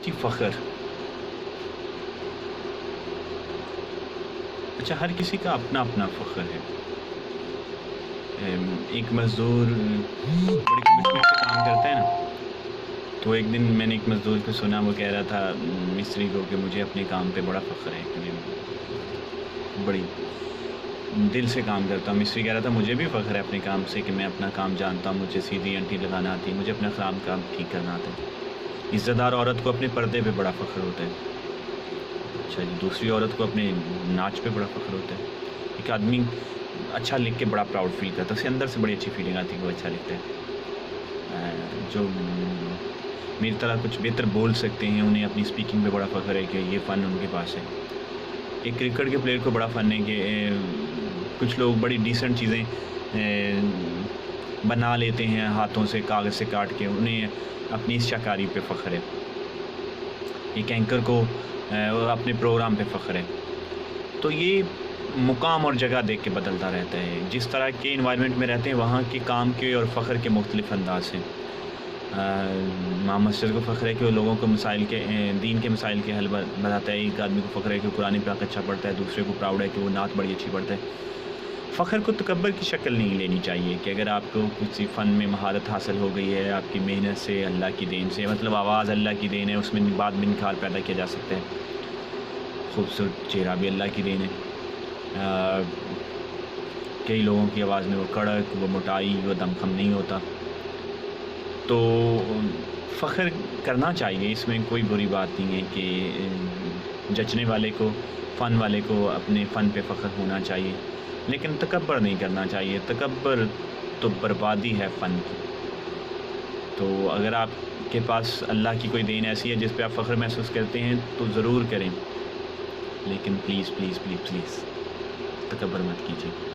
جی فخر، اچھا ہر کسی کا اپنا اپنا فخر ہے۔ ایک مزدور بڑی کمٹمنٹ سے کام کرتا ہے نا، تو ایک دن میں نے ایک مزدور کو سنا، وہ کہہ رہا تھا مستری کو کہ مجھے اپنے کام پہ بڑا فخر ہے کہ میں بڑی دل سے کام کرتا ہوں۔ مستری کہہ رہا تھا مجھے بھی فخر ہے اپنے کام سے کہ میں اپنا کام جانتا ہوں، مجھے سیدھی انٹی لگانا آتی ہے، مجھے اپنا کام ٹھیک کرنا آتا ہے۔ عزت دار عورت کو اپنے پردے پہ بڑا فخر ہوتا ہے، اچھا جی دوسری عورت کو اپنے ناچ پہ بڑا فخر ہوتا ہے۔ ایک آدمی اچھا لکھ کے بڑا پراؤڈ فیل کرتا ہے، اس کے اندر سے بڑی اچھی فیلنگ آتی ہے کہ وہ اچھا لکھتا ہے۔ جو میری طرح کچھ بہتر بول سکتے ہیں، انہیں اپنی اسپیکنگ پہ بڑا فخر ہے کہ یہ فن ان کے پاس ہے۔ ایک کرکٹ کے پلیئر کو بڑا فن ہے کہ کچھ لوگ بڑی ڈیسنٹ چیزیں بنا لیتے ہیں ہاتھوں سے، کاغذ سے کاٹ کے، انہیں اپنی اس شاکاری پہ فخر ہے۔ ایک اینکر کو اپنے پروگرام پہ فخر ہے۔ تو یہ مقام اور جگہ دیکھ کے بدلتا رہتا ہے، جس طرح کے انوائرمنٹ میں رہتے ہیں وہاں کے کام کے اور فخر کے مختلف انداز ہیں۔ امام مسجد کو فخر ہے کہ وہ لوگوں کو مسائل کے دین کے مسائل کے حل بتاتا ہے، ایک آدمی کو فخر ہے کہ وہ قرآن پاک اچھا پڑھتا ہے، دوسرے کو پراؤڈ ہے کہ وہ نعت بڑی اچھی پڑھتا ہے۔ فخر کو تکبر کی شکل نہیں لینی چاہیے کہ اگر آپ کو کسی فن میں مہارت حاصل ہو گئی ہے آپ کی محنت سے، اللہ کی دین سے، مطلب آواز اللہ کی دین ہے، اس میں بعد میں نکھار پیدا کیا جا سکتا ہے، خوبصورت چہرہ بھی اللہ کی دین ہے۔ کئی لوگوں کی آواز میں وہ کڑک، وہ موٹائی، وہ دمخم نہیں ہوتا، تو فخر کرنا چاہیے، اس میں کوئی بری بات نہیں ہے کہ جچنے والے کو، فن والے کو اپنے فن پہ فخر ہونا چاہیے، لیکن تکبر نہیں کرنا چاہیے۔ تکبر تو بربادی ہے فن کی۔ تو اگر آپ کے پاس اللہ کی کوئی دین ایسی ہے جس پہ آپ فخر محسوس کرتے ہیں تو ضرور کریں، لیکن پلیز پلیز پلیز پلیز تکبر مت کیجیے۔